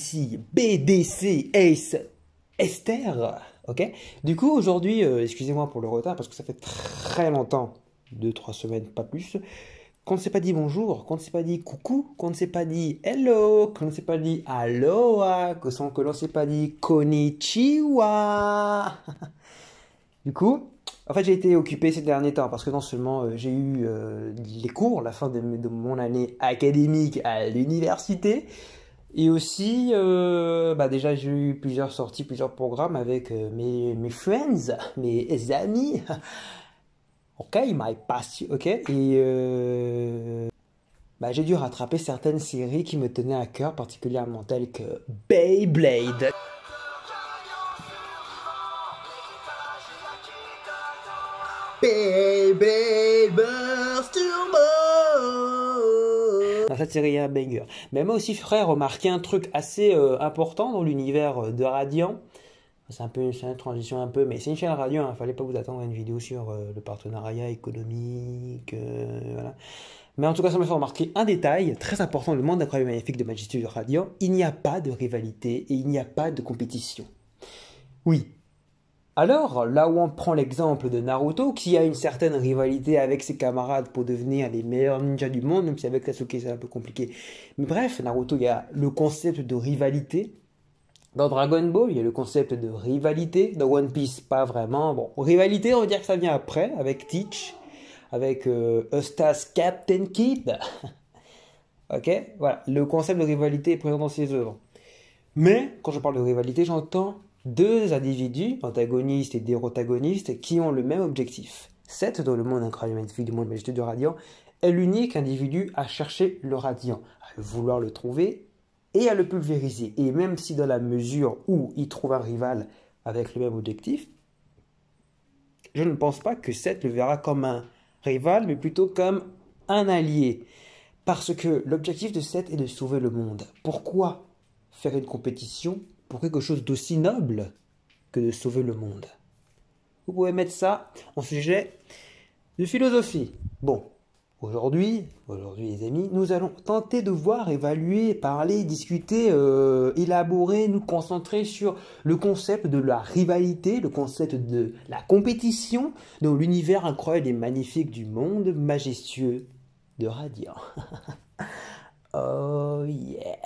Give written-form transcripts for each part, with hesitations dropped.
ici BDC Ace Esther, ok. Du coup aujourd'hui, excusez-moi pour le retard parce que ça fait très longtemps, 2-3 semaines, pas plus, qu'on ne s'est pas dit bonjour, qu'on ne s'est pas dit coucou, qu'on ne s'est pas dit hello, qu'on ne s'est pas dit aloha, que l'on ne s'est pas dit konnichiwa. Du coup, en fait, j'ai été occupé ces derniers temps parce que non seulement j'ai eu les cours, la fin de mon année académique à l'université, et aussi, déjà, j'ai eu plusieurs sorties, plusieurs programmes avec mes friends, mes amis. Ok, my passion, ok. Et j'ai dû rattraper certaines séries qui me tenaient à cœur, particulièrement telles que Beyblade. Beyblade Burst Turbo. Dans cette série, il y a un banger. Mais moi aussi, frère, remarqué un truc assez important dans l'univers de Radiant. C'est une transition un peu, mais c'est une chaîne radio, hein. Fallait pas vous attendre à une vidéo sur le partenariat économique, voilà. Mais en tout cas, ça m'a fait remarquer un détail très important dans le monde incroyable et magnifique de Majestueux Radiant. Il n'y a pas de rivalité et il n'y a pas de compétition. Oui. Alors, là où on prend l'exemple de Naruto, qui a une certaine rivalité avec ses camarades pour devenir les meilleurs ninjas du monde, même si avec Sasuke c'est un peu compliqué. Mais bref, Naruto, il y a le concept de rivalité. Dans Dragon Ball, il y a le concept de rivalité. Dans One Piece, pas vraiment. Bon, rivalité, on va dire que ça vient après, avec Teach, avec Eustace Captain Kid. Ok, voilà, le concept de rivalité est présent dans ses œuvres. Mais, quand je parle de rivalité, j'entends deux individus, antagonistes et dérotagonistes, qui ont le même objectif. Seth, dans le monde incroyable et magnifique du monde majestueux du Radiant, est l'unique individu à chercher le Radiant, à vouloir le trouver et à le pulvériser. Et même si dans la mesure où il trouve un rival avec le même objectif, je ne pense pas que Seth le verra comme un rival, mais plutôt comme un allié. Parce que l'objectif de Seth est de sauver le monde. Pourquoi faire une compétition pour quelque chose d'aussi noble que de sauver le monde? Vous pouvez mettre ça en sujet de philosophie. Bon. Aujourd'hui les amis, nous allons tenter de voir, évaluer, parler, discuter, élaborer, nous concentrer sur le concept de la rivalité, le concept de la compétition dans l'univers incroyable et magnifique du monde majestueux de Radiant. Oh yeah.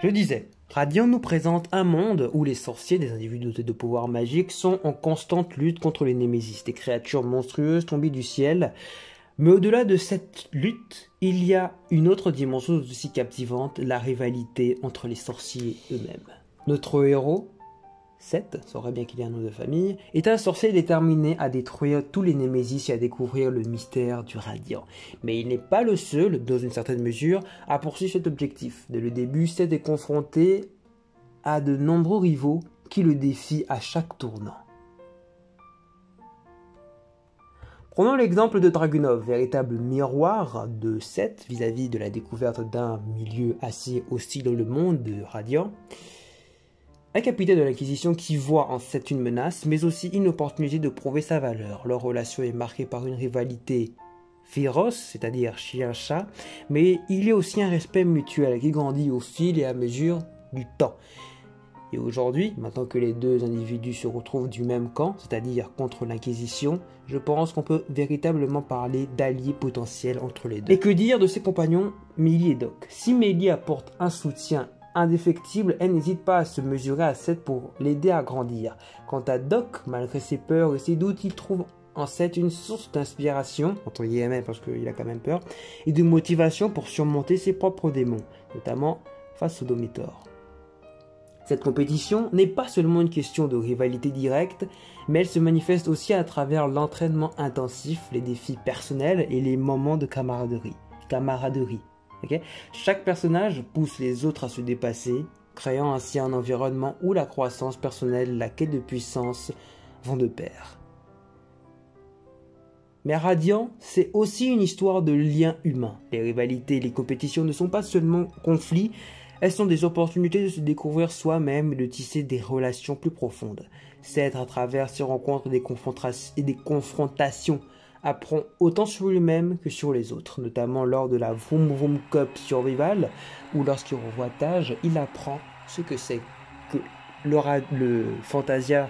Je disais, Radiant nous présente un monde où les sorciers, des individus dotés de pouvoirs magiques, sont en constante lutte contre les Némésis, des créatures monstrueuses tombées du ciel. Mais au-delà de cette lutte, il y a une autre dimension aussi captivante, la rivalité entre les sorciers eux-mêmes. Notre héros, Seth, saurait bien qu'il y a un nom de famille, est un sorcier déterminé à détruire tous les Némésis et à découvrir le mystère du Radiant. Mais il n'est pas le seul, dans une certaine mesure, à poursuivre cet objectif. Dès le début, Seth est confronté à de nombreux rivaux qui le défient à chaque tournant. Prenons l'exemple de Dragunov, véritable miroir de Seth vis-à-vis de la découverte d'un milieu assez hostile dans le monde de Radiant. Un capitaine de l'Inquisition qui voit en Seth une menace, mais aussi une opportunité de prouver sa valeur. Leur relation est marquée par une rivalité féroce, c'est-à-dire chien-chat, mais il y a aussi un respect mutuel qui grandit au fil et à mesure du temps. Et aujourd'hui, maintenant que les deux individus se retrouvent du même camp, c'est-à-dire contre l'Inquisition, je pense qu'on peut véritablement parler d'alliés potentiels entre les deux. Et que dire de ses compagnons Mélie et Doc? Si Mélie apporte un soutien indéfectible, elle n'hésite pas à se mesurer à Seth pour l'aider à grandir. Quant à Doc, malgré ses peurs et ses doutes, il trouve en Seth une source d'inspiration, entre guillemets parce qu'il a quand même peur, et de motivation pour surmonter ses propres démons, notamment face au Domitor. Cette compétition n'est pas seulement une question de rivalité directe, mais elle se manifeste aussi à travers l'entraînement intensif, les défis personnels et les moments de camaraderie. Okay? Chaque personnage pousse les autres à se dépasser, créant ainsi un environnement où la croissance personnelle et la quête de puissance vont de pair. Mais Radiant, c'est aussi une histoire de liens humains. Les rivalités et les compétitions ne sont pas seulement conflits, elles sont des opportunités de se découvrir soi-même et de tisser des relations plus profondes. C'est à travers ces rencontres et des confrontations apprend autant sur lui-même que sur les autres, notamment lors de la Vroom Vroom Cup Survival, où lorsqu'il revoit Taj, il apprend ce que c'est que le Fantasia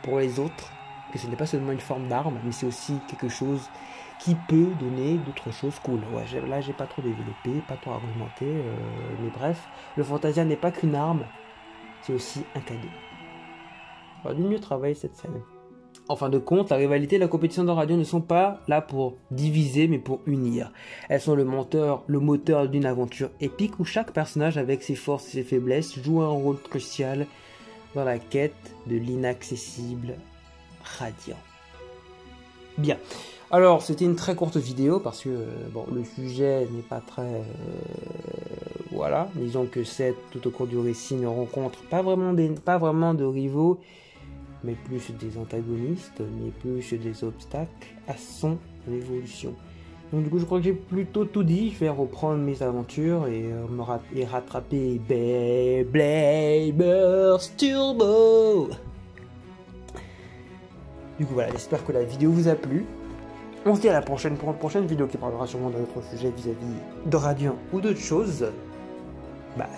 pour les autres, que ce n'est pas seulement une forme d'arme, mais c'est aussi quelque chose qui peut donner d'autres choses cool. Ouais, là, j'ai pas trop développé, pas trop argumenté, mais bref, le Fantasia n'est pas qu'une arme, c'est aussi un cadeau. J'aurais dû mieux travailler cette scène. En fin de compte, la rivalité et la compétition dans Radiant ne sont pas là pour diviser, mais pour unir. Elles sont le moteur d'une aventure épique où chaque personnage, avec ses forces et ses faiblesses, joue un rôle crucial dans la quête de l'inaccessible Radiant. Bien. Alors, c'était une très courte vidéo parce que bon, le sujet n'est pas très... voilà. Disons que Seth, tout au cours du récit, ne rencontre pas vraiment de rivaux, mais plus des antagonistes, mais plus des obstacles à son évolution. Donc du coup, je crois que j'ai plutôt tout dit. Je vais reprendre mes aventures et rattraper Beyblade Turbo. Du coup, voilà, j'espère que la vidéo vous a plu. On se dit à la prochaine pour une prochaine vidéo qui parlera sûrement d'un autre sujet vis-à-vis de Radiant ou d'autres choses. Bye.